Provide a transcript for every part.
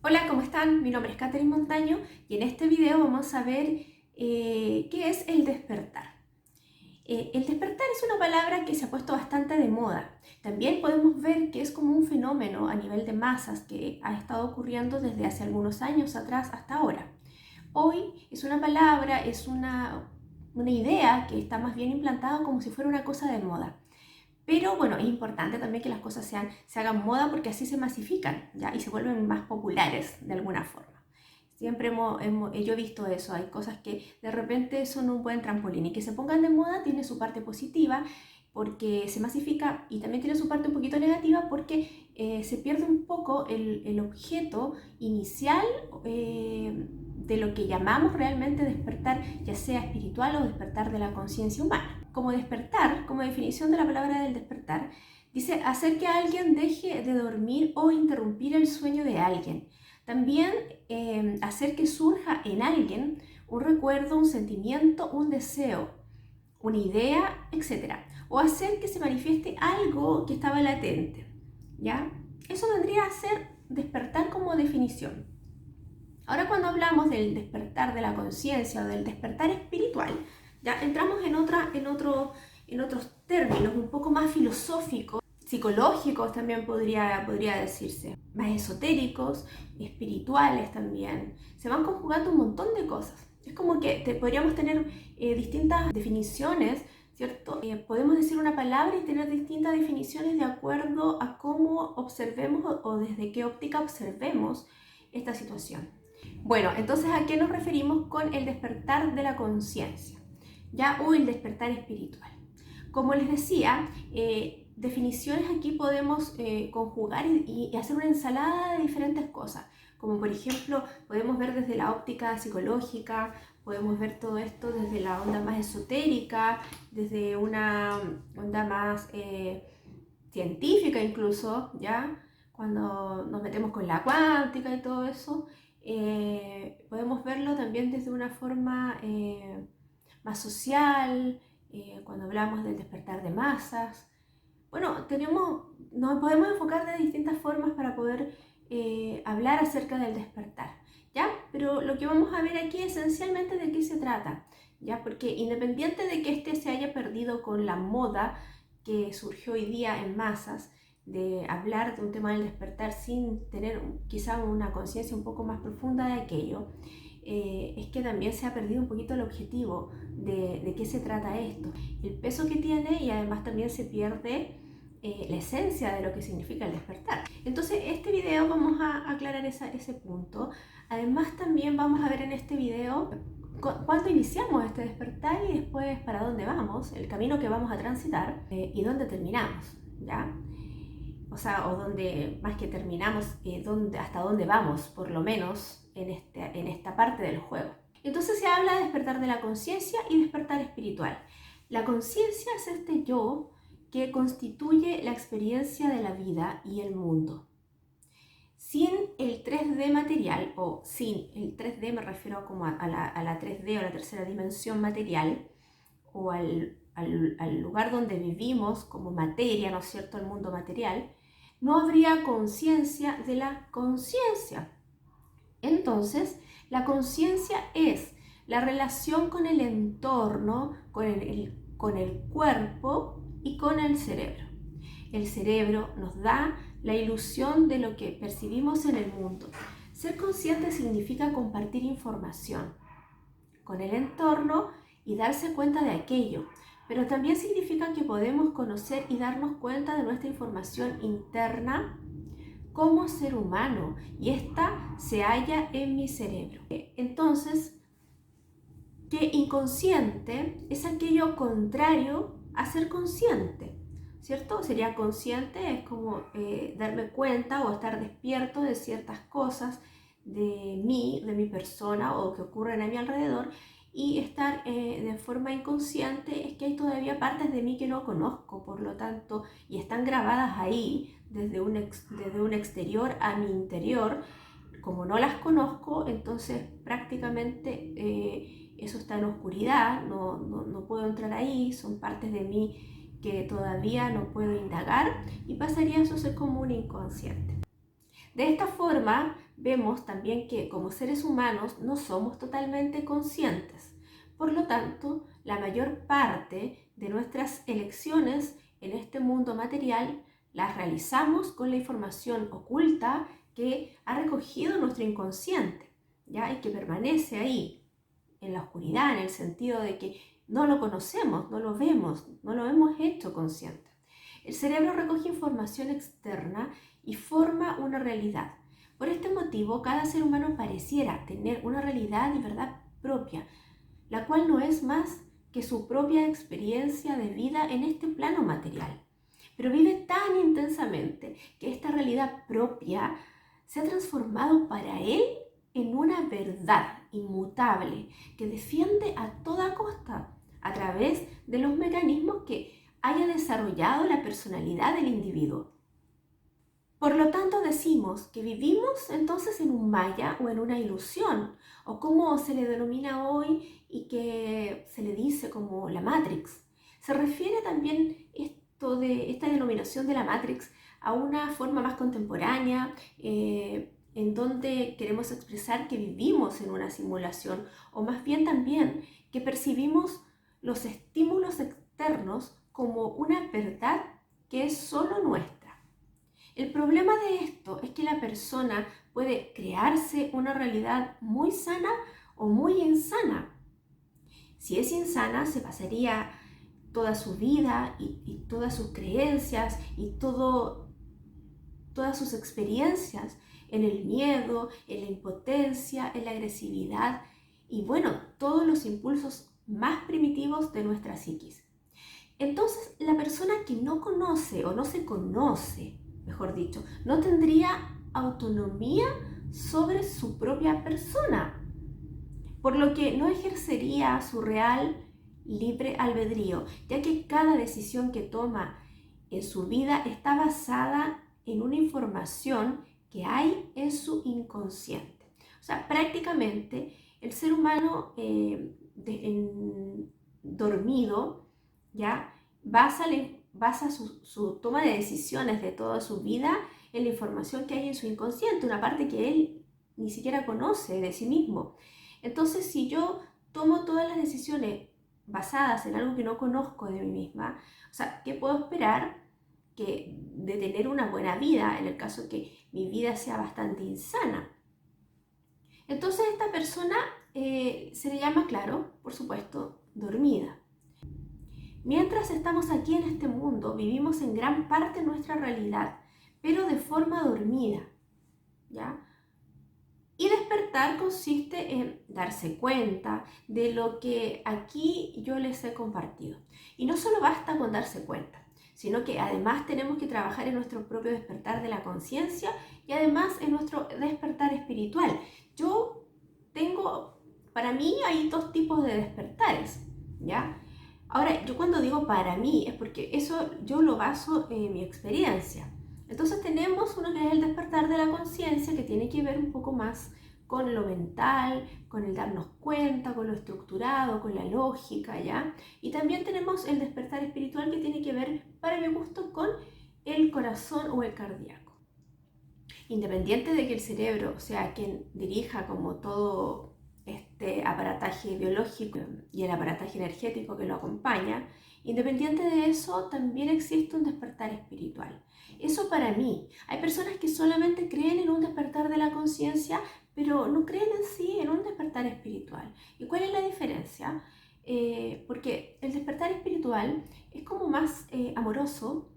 Hola, ¿cómo están? Mi nombre es Catherine Montaño y en este video vamos a ver qué es el despertar. El despertar es una palabra que se ha puesto bastante de moda. También podemos ver que es como un fenómeno a nivel de masas que ha estado ocurriendo desde hace algunos años atrás hasta ahora. Hoy es una palabra, es una idea que está más bien implantada como si fuera una cosa de moda. Pero bueno, es importante también que las cosas se hagan moda porque así se masifican, ¿ya? Y se vuelven más populares de alguna forma. Siempre yo he visto eso, hay cosas que de repente son un buen trampolín y que se pongan de moda tiene su parte positiva porque se masifica y también tiene su parte un poquito negativa porque se pierde un poco el objeto inicial de lo que llamamos realmente despertar, ya sea espiritual o despertar de la conciencia humana. Como despertar, como definición de la palabra del despertar, dice hacer que alguien deje de dormir o interrumpir el sueño de alguien. También hacer que surja en alguien un recuerdo, un sentimiento, un deseo, una idea, etc. O hacer que se manifieste algo que estaba latente, ¿ya? Eso vendría a ser despertar como definición. Ahora cuando hablamos del despertar de la conciencia o del despertar espiritual, ya entramos en otros términos un poco más filosóficos, psicológicos también podría decirse, más esotéricos, espirituales también. Se van conjugando un montón de cosas. Es como que podríamos tener distintas definiciones, ¿cierto? Podemos decir una palabra y tener distintas definiciones de acuerdo a cómo observemos o desde qué óptica observemos esta situación. Bueno, entonces, ¿a qué nos referimos con el despertar de la conciencia? ¿Ya? O el despertar espiritual. Como les decía, definiciones aquí podemos conjugar y hacer una ensalada de diferentes cosas. Como por ejemplo, podemos ver desde la óptica psicológica, podemos ver todo esto desde la onda más esotérica, desde una onda más científica incluso, ¿ya? Cuando nos metemos con la cuántica y todo eso, podemos verlo también desde una forma más social, cuando hablamos del despertar de masas. Bueno, nos podemos enfocar de distintas formas para poder hablar acerca del despertar, ¿ya? Pero lo que vamos a ver aquí esencialmente de qué se trata, ¿ya? Porque independiente de que este se haya perdido con la moda que surgió hoy día en masas, de hablar de un tema del despertar sin tener quizá una conciencia un poco más profunda de aquello, es que también se ha perdido un poquito el objetivo de qué se trata esto, el peso que tiene y además también se pierde la esencia de lo que significa el despertar. Entonces, este video vamos a aclarar ese punto. Además, también vamos a ver en este video cuándo iniciamos este despertar y después para dónde vamos, el camino que vamos a transitar y dónde terminamos, ¿ya? O sea, o dónde, más que terminamos, hasta dónde vamos, por lo menos en esta parte del juego. Entonces se habla de despertar de la conciencia y despertar espiritual. La conciencia es este yo que constituye la experiencia de la vida y el mundo. Sin el 3D material, o sin el 3D me refiero como a la 3D o la tercera dimensión material, o al lugar donde vivimos como materia, ¿no es cierto?, el mundo material, no habría conciencia de la conciencia. Entonces, la conciencia es la relación con el entorno, con el cuerpo y con el cerebro. El cerebro nos da la ilusión de lo que percibimos en el mundo. Ser consciente significa compartir información con el entorno y darse cuenta de aquello, pero también significa que podemos conocer y darnos cuenta de nuestra información interna como ser humano y esta se halla en mi cerebro. Entonces, que inconsciente es aquello contrario a ser consciente, ¿cierto? Sería consciente, es como darme cuenta o estar despierto de ciertas cosas de mí, de mi persona o que ocurren a mi alrededor, y estar de forma inconsciente es que hay todavía partes de mí que no conozco, por lo tanto, y están grabadas ahí desde un exterior a mi interior. Como no las conozco, entonces prácticamente eso está en oscuridad, no puedo entrar ahí, son partes de mí que todavía no puedo indagar y pasaría eso a ser como un inconsciente. De esta forma, vemos también que como seres humanos no somos totalmente conscientes. Por lo tanto, la mayor parte de nuestras elecciones en este mundo material las realizamos con la información oculta que ha recogido nuestro inconsciente, ¿ya? Y que permanece ahí, en la oscuridad, en el sentido de que no lo conocemos, no lo vemos, no lo hemos hecho consciente. El cerebro recoge información externa y forma una realidad. Por este motivo, cada ser humano pareciera tener una realidad y verdad propia, la cual no es más que su propia experiencia de vida en este plano material. Pero vive tan intensamente que esta realidad propia se ha transformado para él en una verdad inmutable que defiende a toda costa a través de los mecanismos que haya desarrollado la personalidad del individuo. Por lo tanto, decimos que vivimos entonces en un maya o en una ilusión, o como se le denomina hoy y que se le dice como la Matrix. Se refiere también esta denominación de la Matrix a una forma más contemporánea, en donde queremos expresar que vivimos en una simulación, o más bien también que percibimos los estímulos externos como una verdad que es solo nuestra. El problema de esto es que la persona puede crearse una realidad muy sana o muy insana. Si es insana, se pasaría toda su vida y todas sus creencias y todas sus experiencias en el miedo, en la impotencia, en la agresividad y bueno, todos los impulsos más primitivos de nuestra psiquis. Entonces, la persona que no conoce o no se conoce, mejor dicho, no tendría autonomía sobre su propia persona, por lo que no ejercería su real libre albedrío, ya que cada decisión que toma en su vida está basada en una información que hay en su inconsciente. O sea, prácticamente el ser humano dormido, ¿ya? Basa su toma de decisiones de toda su vida en la información que hay en su inconsciente, una parte que él ni siquiera conoce de sí mismo. Entonces, si yo tomo todas las decisiones basadas en algo que no conozco de mí misma, o sea, ¿qué puedo esperar de tener una buena vida en el caso que mi vida sea bastante insana? Entonces, esta persona se le llama, claro, por supuesto, dormida. Mientras estamos aquí en este mundo, vivimos en gran parte nuestra realidad, pero de forma dormida, ¿ya? Y despertar consiste en darse cuenta de lo que aquí yo les he compartido. Y no solo basta con darse cuenta, sino que además tenemos que trabajar en nuestro propio despertar de la conciencia y además en nuestro despertar espiritual. Para mí hay dos tipos de despertares, ¿ya? Ahora, yo cuando digo para mí es porque eso yo lo baso en mi experiencia. Entonces tenemos uno que es el despertar de la conciencia, que tiene que ver un poco más con lo mental, con el darnos cuenta, con lo estructurado, con la lógica, ¿ya? Y también tenemos el despertar espiritual, que tiene que ver, para mi gusto, con el corazón o el cardíaco. Independiente de que el cerebro sea quien dirija como todo este aparataje biológico y el aparataje energético que lo acompaña, independiente de eso, también existe un despertar espiritual. Eso para mí. Hay personas que solamente creen en un despertar de la conciencia, pero no creen en sí en un despertar espiritual. ¿Y cuál es la diferencia? Porque el despertar espiritual es como más amoroso,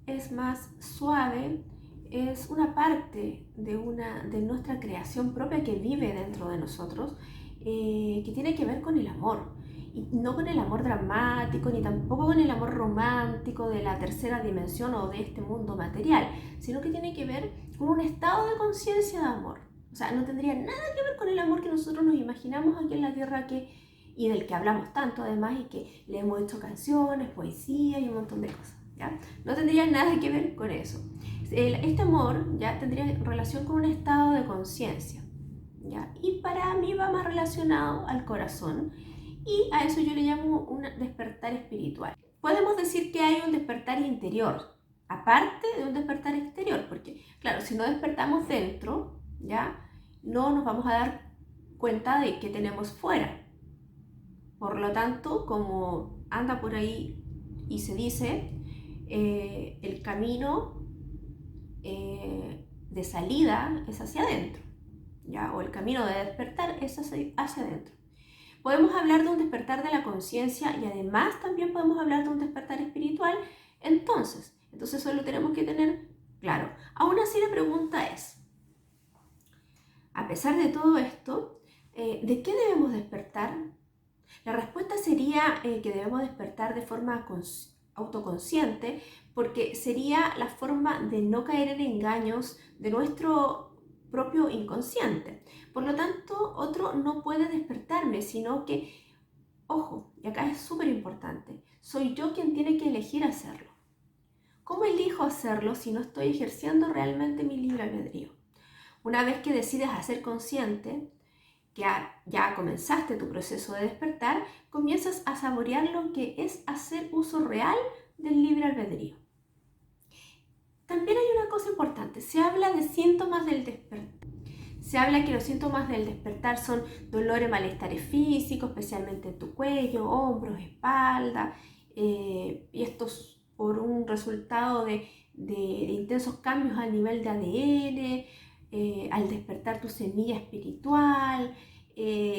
es más suave, es una parte de nuestra creación propia que vive dentro de nosotros, que tiene que ver con el amor. Y no con el amor dramático, ni tampoco con el amor romántico de la tercera dimensión o de este mundo material, sino que tiene que ver con un estado de conciencia de amor. O sea, no tendría nada que ver con el amor que nosotros nos imaginamos aquí en la Tierra y del que hablamos tanto además y que le hemos hecho canciones, poesía y un montón de cosas, ¿ya? No tendría nada que ver con eso. Este amor ya tendría relación con un estado de conciencia, ¿ya? Y para mí va más relacionado al corazón y a eso yo le llamo un despertar espiritual. Podemos decir que hay un despertar interior, aparte de un despertar exterior, porque claro, si no despertamos dentro, ¿ya? No nos vamos a dar cuenta de qué tenemos fuera. Por lo tanto, como anda por ahí y se dice, el camino de salida es hacia adentro, ¿ya? O el camino de despertar es hacia adentro. Podemos hablar de un despertar de la conciencia y además también podemos hablar de un despertar espiritual. Entonces eso lo tenemos que tener claro. Aún así la pregunta es, a pesar de todo esto, ¿de qué debemos despertar? La respuesta sería que debemos despertar de forma autoconsciente, porque sería la forma de no caer en engaños de nuestro propio inconsciente. Por lo tanto, otro no puede despertarme, sino que, ojo, y acá es súper importante, soy yo quien tiene que elegir hacerlo. ¿Cómo elijo hacerlo si no estoy ejerciendo realmente mi libre albedrío? Una vez que decides hacer consciente, que ya comenzaste tu proceso de despertar, comienzas a saborear lo que es hacer uso real del libre albedrío. También hay una cosa importante, se habla de síntomas del despertar. Se habla que los síntomas del despertar son dolores, malestares físicos, especialmente en tu cuello, hombros, espalda, y estos por un resultado de intensos cambios a nivel de ADN, al despertar tu semilla espiritual,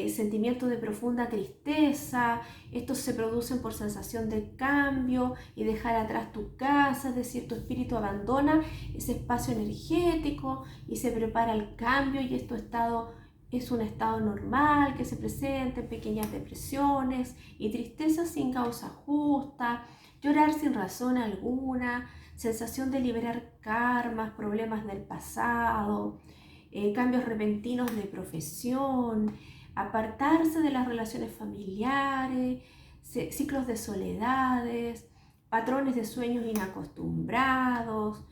sentimientos de profunda tristeza. Estos se producen por sensación de cambio y dejar atrás tu casa, es decir, tu espíritu abandona ese espacio energético y se prepara al cambio, y este estado es un estado normal que se presenta en pequeñas depresiones y tristezas sin causa justa, llorar sin razón alguna, sensación de liberar karmas, problemas del pasado, cambios repentinos de profesión, apartarse de las relaciones familiares, ciclos de soledades, patrones de sueños inacostumbrados,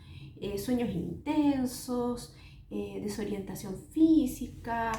sueños intensos, desorientación física,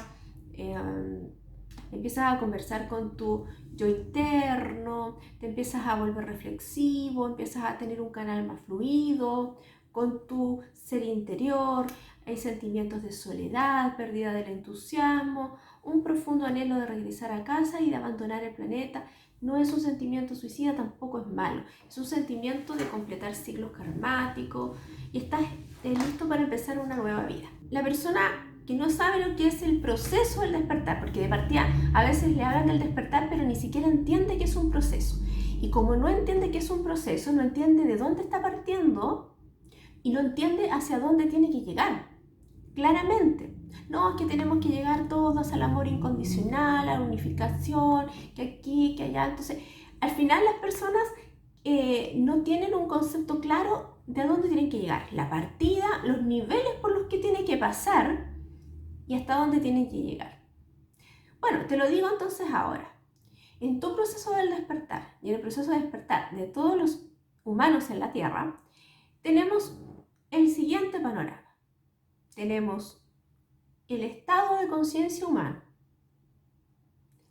empiezas a conversar con tu yo interno, te empiezas a volver reflexivo, empiezas a tener un canal más fluido con tu ser interior. Hay sentimientos de soledad, pérdida del entusiasmo, un profundo anhelo de regresar a casa y de abandonar el planeta. No es un sentimiento suicida, tampoco es malo. Es un sentimiento de completar ciclos karmáticos y estás listo para empezar una nueva vida. La persona que no sabe lo que es el proceso del despertar, porque de partida a veces le hablan del despertar, pero ni siquiera entiende que es un proceso. Y como no entiende que es un proceso, no entiende de dónde está partiendo y no entiende hacia dónde tiene que llegar. Claramente, no es que tenemos que llegar todos al amor incondicional, a la unificación, que aquí, que allá. Entonces, al final las personas no tienen un concepto claro de a dónde tienen que llegar, la partida, los niveles por los que tienen que pasar y hasta dónde tienen que llegar. Bueno, te lo digo entonces ahora. En tu proceso del despertar y en el proceso de despertar de todos los humanos en la Tierra, tenemos el siguiente panorama. Tenemos el estado de conciencia humano.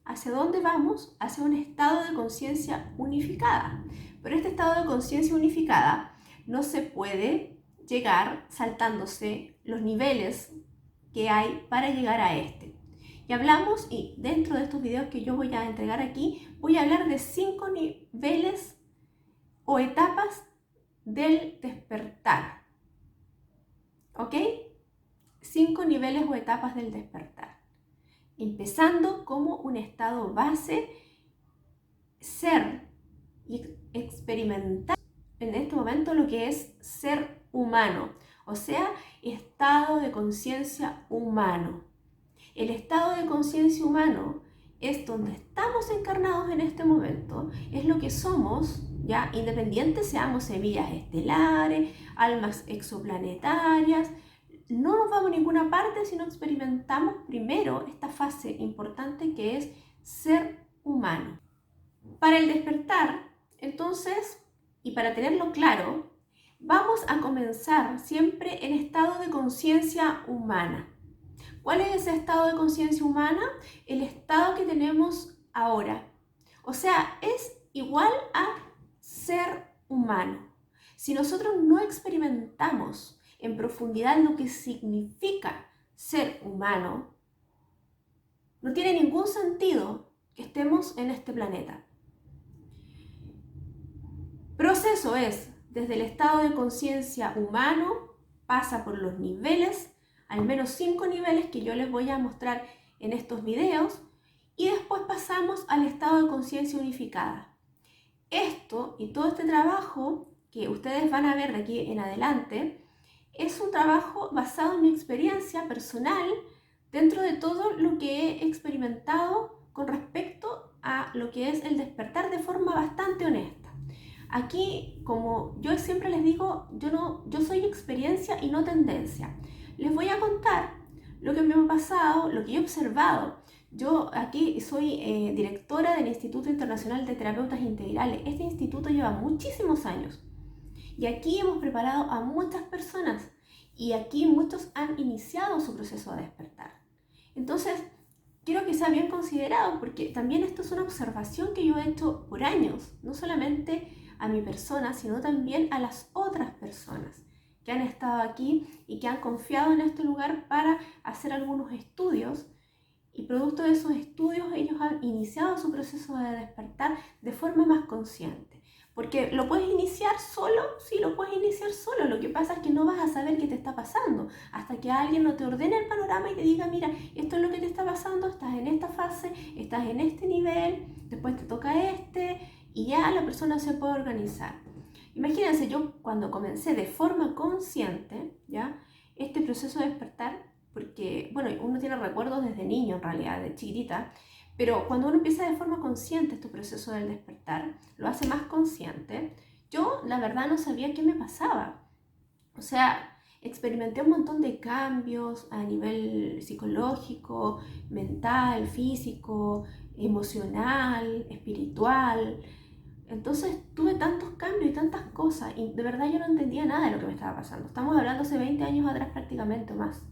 ¿Hacia dónde vamos? Hacia un estado de conciencia unificada. Pero este estado de conciencia unificada no se puede llegar saltándose los niveles que hay para llegar a este. Y hablamos, y dentro de estos videos que yo voy a entregar aquí, voy a hablar de 5 niveles o etapas del despertar. ¿Ok? 5 niveles o etapas del despertar. Empezando como un estado base, ser y experimentar en este momento lo que es ser humano, o sea, estado de conciencia humano. El estado de conciencia humano es donde estamos encarnados en este momento, es lo que somos, ya independientes seamos semillas estelares, almas exoplanetarias. No nos vamos a ninguna parte si no experimentamos primero esta fase importante que es ser humano. Para el despertar, entonces, y para tenerlo claro, vamos a comenzar siempre en estado de conciencia humana. ¿Cuál es ese estado de conciencia humana? El estado que tenemos ahora. O sea, es igual a ser humano. Si nosotros no experimentamos en profundidad lo que significa ser humano, no tiene ningún sentido que estemos en este planeta. Proceso es, desde el estado de conciencia humano, pasa por los niveles, al menos 5 niveles que yo les voy a mostrar en estos videos, y después pasamos al estado de conciencia unificada. Esto y todo este trabajo que ustedes van a ver de aquí en adelante es un trabajo basado en mi experiencia personal dentro de todo lo que he experimentado con respecto a lo que es el despertar de forma bastante honesta. Aquí, como yo siempre les digo, yo soy experiencia y no tendencia. Les voy a contar lo que me ha pasado, lo que yo he observado. Yo aquí soy directora del Instituto Internacional de Terapeutas Integrales. Este instituto lleva muchísimos años y aquí hemos preparado a muchas personas y aquí muchos han iniciado su proceso de despertar. Entonces, quiero que sea bien considerado porque también esto es una observación que yo he hecho por años, no solamente a mi persona, sino también a las otras personas que han estado aquí y que han confiado en este lugar para hacer algunos estudios, y producto de esos estudios ellos han iniciado su proceso de despertar de forma más consciente. Porque lo puedes iniciar solo, sí lo puedes iniciar solo, lo que pasa es que no vas a saber qué te está pasando hasta que alguien no te ordene el panorama y te diga, mira, esto es lo que te está pasando, estás en esta fase, estás en este nivel, después te toca este, y ya la persona se puede organizar. Imagínense, yo cuando comencé de forma consciente, ¿ya? Este proceso de despertar, porque, bueno, uno tiene recuerdos desde niño en realidad, de chiquitita, pero cuando uno empieza de forma consciente este proceso del despertar, lo hace más consciente, yo la verdad no sabía qué me pasaba. O sea, experimenté un montón de cambios a nivel psicológico, mental, físico, emocional, espiritual. Entonces tuve tantos cambios y tantas cosas y de verdad yo no entendía nada de lo que me estaba pasando. Estamos hablando hace 20 años atrás prácticamente más.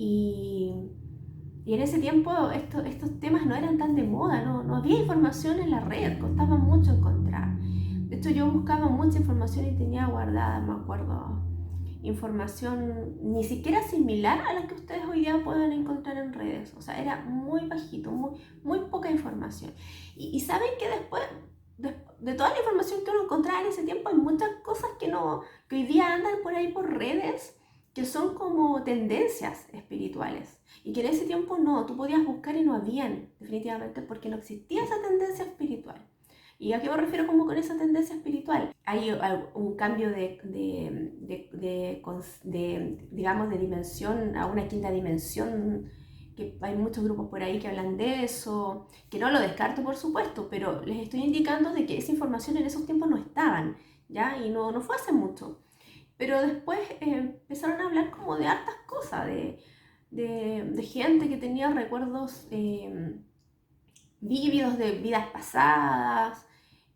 Y, y en ese tiempo estos temas no eran tan de moda, no había información en la red, costaba mucho encontrar. De hecho yo buscaba mucha información y tenía guardada, me acuerdo, información ni siquiera similar a la que ustedes hoy día pueden encontrar en redes. O sea, era muy bajito, muy poca información. Y saben que después de toda la información que uno encontraba en ese tiempo, hay muchas cosas que hoy día andan por ahí por redes, que son como tendencias espirituales y que en ese tiempo no, tú podías buscar y no habían, definitivamente, porque no existía esa tendencia espiritual. ¿Y a qué me refiero como con esa tendencia espiritual? Hay un cambio digamos, de dimensión a una quinta dimensión, que hay muchos grupos por ahí que hablan de eso, que no lo descarto por supuesto, pero les estoy indicando de que esa información en esos tiempos no estaban, ¿ya? Y no fue hace mucho. Pero después empezaron a hablar como de hartas cosas, de gente que tenía recuerdos vívidos de vidas pasadas,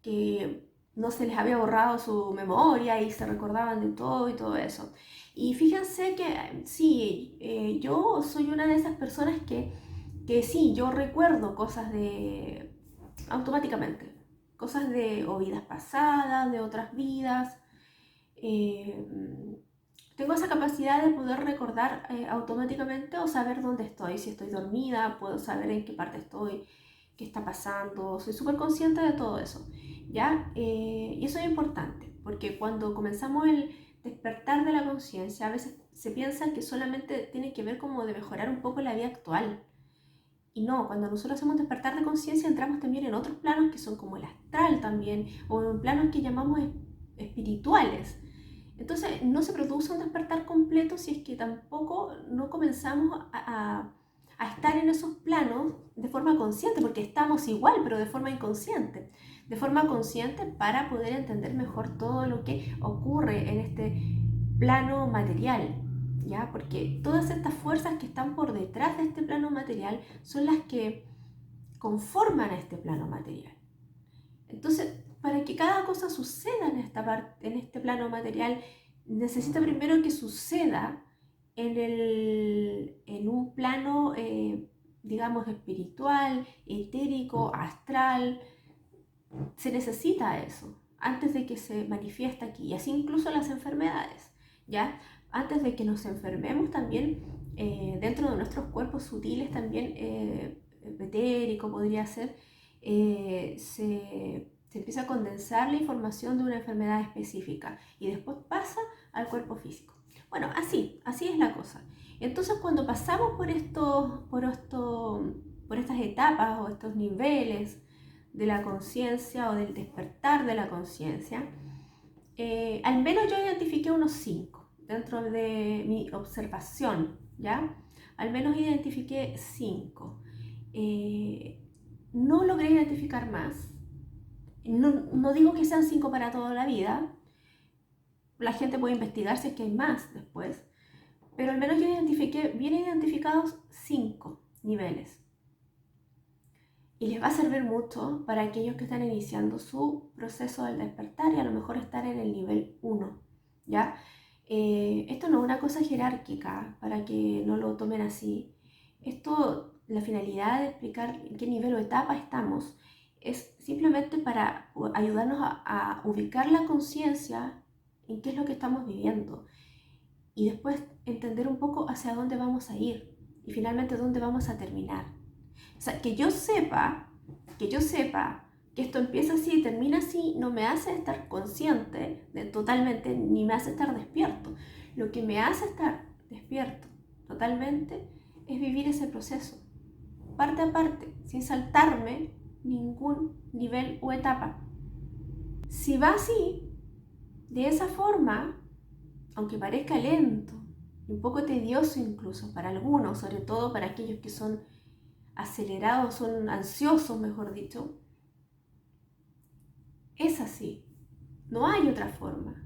que no se les había borrado su memoria y se recordaban de todo y todo eso. Y fíjense que sí, yo soy una de esas personas que sí, yo recuerdo cosas automáticamente, cosas o vidas pasadas, de otras vidas. Tengo esa capacidad de poder recordar automáticamente o saber dónde estoy. Si estoy dormida, puedo saber en qué parte estoy, qué está pasando. Soy súper consciente de todo eso, ¿ya? Y eso es importante, porque cuando comenzamos el despertar de la conciencia, a veces se piensa que solamente tiene que ver como de mejorar un poco la vida actual. Y no, cuando nosotros hacemos despertar de conciencia, entramos también en otros planos que son como el astral también, o en planos que llamamos espirituales. Entonces no se produce un despertar completo si es que tampoco no comenzamos a estar en esos planos de forma consciente, porque estamos igual, pero de forma inconsciente. De forma consciente para poder entender mejor todo lo que ocurre en este plano material, ¿ya? Porque todas estas fuerzas que están por detrás de este plano material son las que conforman este plano material. Entonces, para que cada cosa suceda en este plano material, necesita primero que suceda en un plano, digamos, espiritual, etérico, astral. Se necesita eso antes de que se manifieste aquí, y así incluso las enfermedades, ¿ya? Antes de que nos enfermemos también dentro de nuestros cuerpos sutiles también, etérico podría ser, se empieza a condensar la información de una enfermedad específica y después pasa al cuerpo físico. Bueno, así es la cosa. Entonces, cuando pasamos por estas etapas o estos niveles de la conciencia o del despertar de la conciencia, al menos yo identifiqué unos 5 dentro de mi observación, ¿ya? Al menos identifiqué 5. No logré identificar más. No digo que sean 5 para toda la vida. La gente puede investigar si es que hay más después. Pero al menos yo identifiqué bien identificados 5 niveles. Y les va a servir mucho para aquellos que están iniciando su proceso del despertar y a lo mejor estar en el nivel 1, ¿ya? Esto no es una cosa jerárquica, para que no lo tomen así. Esto, la finalidad de explicar en qué nivel o etapa estamos, es simplemente para ayudarnos a ubicar la conciencia en qué es lo que estamos viviendo y después entender un poco hacia dónde vamos a ir y finalmente dónde vamos a terminar. O sea, que yo sepa que esto empieza así y termina así, no me hace estar consciente totalmente, ni me hace estar despierto. Lo que me hace estar despierto totalmente es vivir ese proceso, parte a parte, sin saltarme ningún nivel o etapa. Si va así, de esa forma, aunque parezca lento, un poco tedioso incluso para algunos, sobre todo para aquellos que son acelerados, son ansiosos, mejor dicho, es así, no hay otra forma.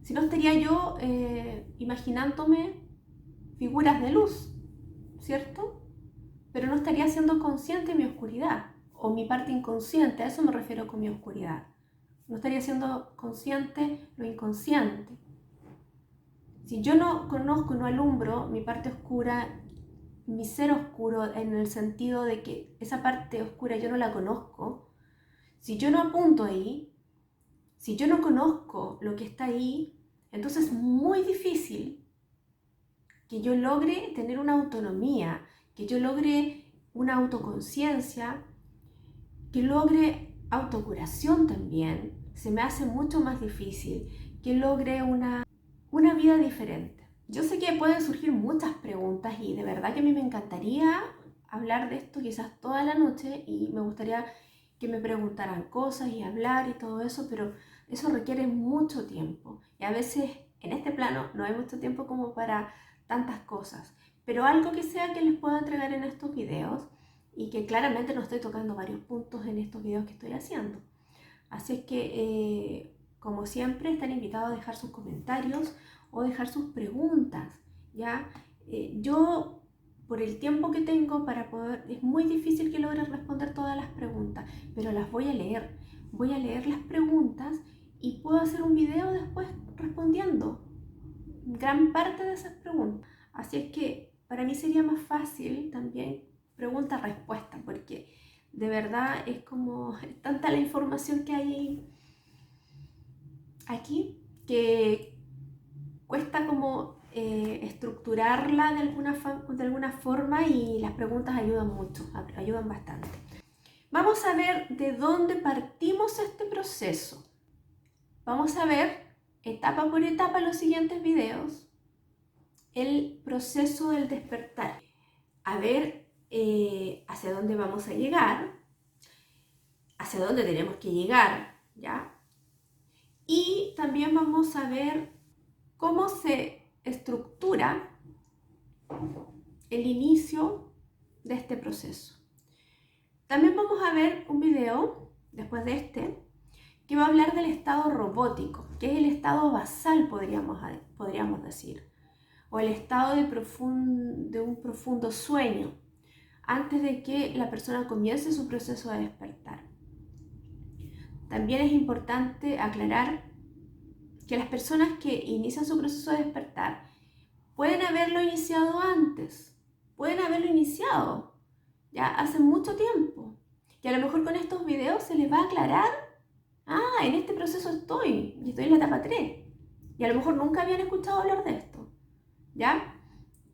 Si no estaría yo imaginándome figuras de luz, ¿cierto? Pero no estaría siendo consciente de mi oscuridad, o mi parte inconsciente, a eso me refiero con mi oscuridad. No estaría siendo consciente lo inconsciente. Si yo no conozco, no alumbro mi parte oscura, mi ser oscuro, en el sentido de que esa parte oscura yo no la conozco, si yo no apunto ahí, si yo no conozco lo que está ahí, entonces es muy difícil que yo logre tener una autonomía, que yo logre una autoconciencia, que logre autocuración también. Se me hace mucho más difícil que logre una vida diferente. Yo sé que pueden surgir muchas preguntas y de verdad que a mí me encantaría hablar de esto quizás toda la noche y me gustaría que me preguntaran cosas y hablar y todo eso, pero eso requiere mucho tiempo y a veces en este plano no hay mucho tiempo como para tantas cosas, pero algo que sea que les pueda entregar en estos videos y que claramente no estoy tocando varios puntos en estos videos que estoy haciendo. Así es que, como siempre, están invitados a dejar sus comentarios o dejar sus preguntas, ¿ya? Yo, por el tiempo que tengo para poder, es muy difícil que logre responder todas las preguntas, pero las voy a leer. Voy a leer las preguntas y puedo hacer un video después respondiendo gran parte de esas preguntas. Así es que para mí sería más fácil también pregunta-respuesta, porque de verdad es como tanta la información que hay aquí que cuesta como estructurarla de alguna forma y las preguntas ayudan mucho, ayudan bastante. Vamos a ver de dónde partimos este proceso. Vamos a ver etapa por etapa en los siguientes videos el proceso del despertar. A ver hacia dónde vamos a llegar, hacia dónde tenemos que llegar, ¿ya? Y también vamos a ver cómo se estructura el inicio de este proceso. También vamos a ver un video, después de este, que va a hablar del estado robótico, que es el estado basal, podríamos decir, o el estado de un profundo sueño, antes de que la persona comience su proceso de despertar. También es importante aclarar que las personas que inician su proceso de despertar pueden haberlo iniciado antes, pueden haberlo iniciado ya hace mucho tiempo, y a lo mejor con estos videos se les va a aclarar, en este proceso estoy, y estoy en la etapa 3, y a lo mejor nunca habían escuchado hablar de esto, ¿ya?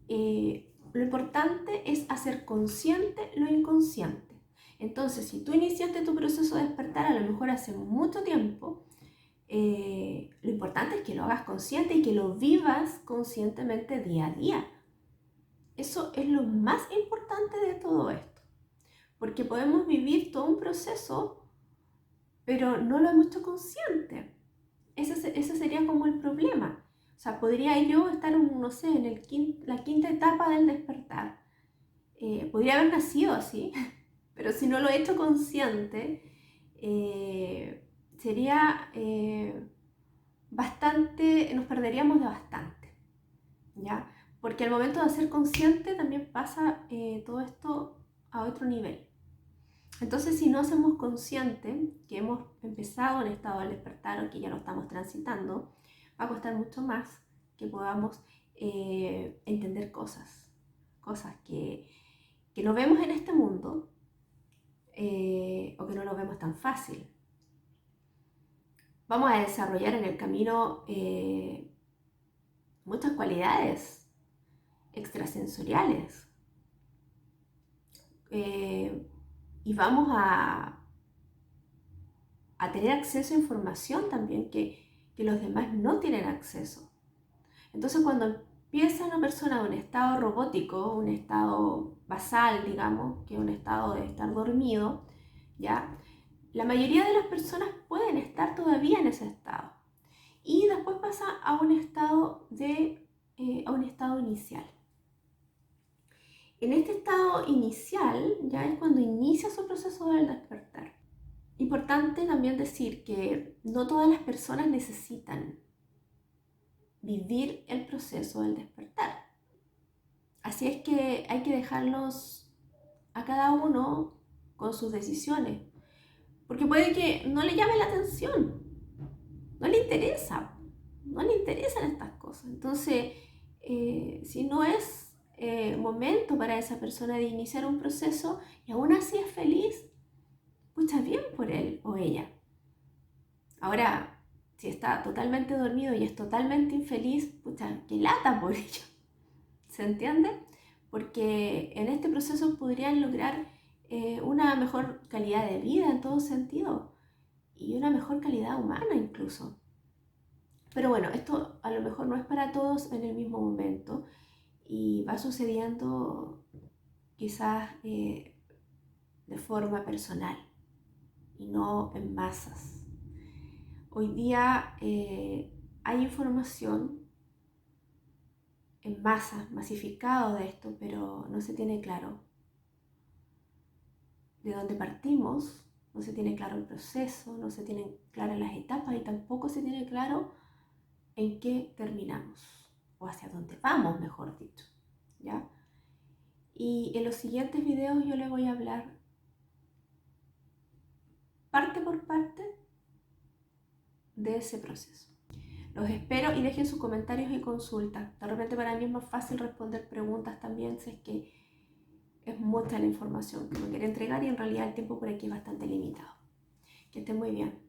lo importante es hacer consciente lo inconsciente. Entonces, si tú iniciaste tu proceso de despertar a lo mejor hace mucho tiempo, lo importante es que lo hagas consciente y que lo vivas conscientemente día a día. Eso es lo más importante de todo esto, porque podemos vivir todo un proceso, pero no lo hemos hecho consciente. Ese sería como el problema. O sea, podría yo estar, no sé, en la quinta etapa del despertar. Podría haber nacido así, pero si no lo he hecho consciente, sería bastante, nos perderíamos de bastante, ¿ya? Porque al momento de ser consciente también pasa todo esto a otro nivel. Entonces, si no hacemos consciente que hemos empezado el estado del despertar o que ya lo estamos transitando, va a costar mucho más que podamos entender cosas que no vemos en este mundo o que no lo vemos tan fácil. Vamos a desarrollar en el camino muchas cualidades extrasensoriales y vamos a tener acceso a información también que los demás no tienen acceso. Entonces, cuando empieza una persona de un estado robótico, un estado basal, digamos, que es un estado de estar dormido, ¿ya? La mayoría de las personas pueden estar todavía en ese estado. Y después pasa a un estado inicial. En este estado inicial ya es cuando inicia su proceso del despertar. Importante también decir que no todas las personas necesitan vivir el proceso del despertar. Así es que hay que dejarlos a cada uno con sus decisiones, porque puede que no le llame la atención, no le interesan estas cosas. Entonces, si no es momento para esa persona de iniciar un proceso y aún así es feliz, pucha, bien por él o ella. Ahora, si está totalmente dormido y es totalmente infeliz, pucha, qué lata por ello. ¿Se entiende? Porque en este proceso podrían lograr una mejor calidad de vida en todo sentido y una mejor calidad humana incluso. Pero bueno, esto a lo mejor no es para todos en el mismo momento y va sucediendo quizás de forma personal y no en masas. Hoy día hay información en masa, masificado de esto, pero no se tiene claro de dónde partimos, no se tiene claro el proceso, no se tienen claras las etapas y tampoco se tiene claro en qué terminamos o hacia dónde vamos, mejor dicho, ¿ya? Y en los siguientes videos yo les voy a hablar parte por parte de ese proceso. Los espero y dejen sus comentarios y consultas. De repente para mí es más fácil responder preguntas también si es que es mucha la información que me quiero entregar y en realidad el tiempo por aquí es bastante limitado. Que estén muy bien.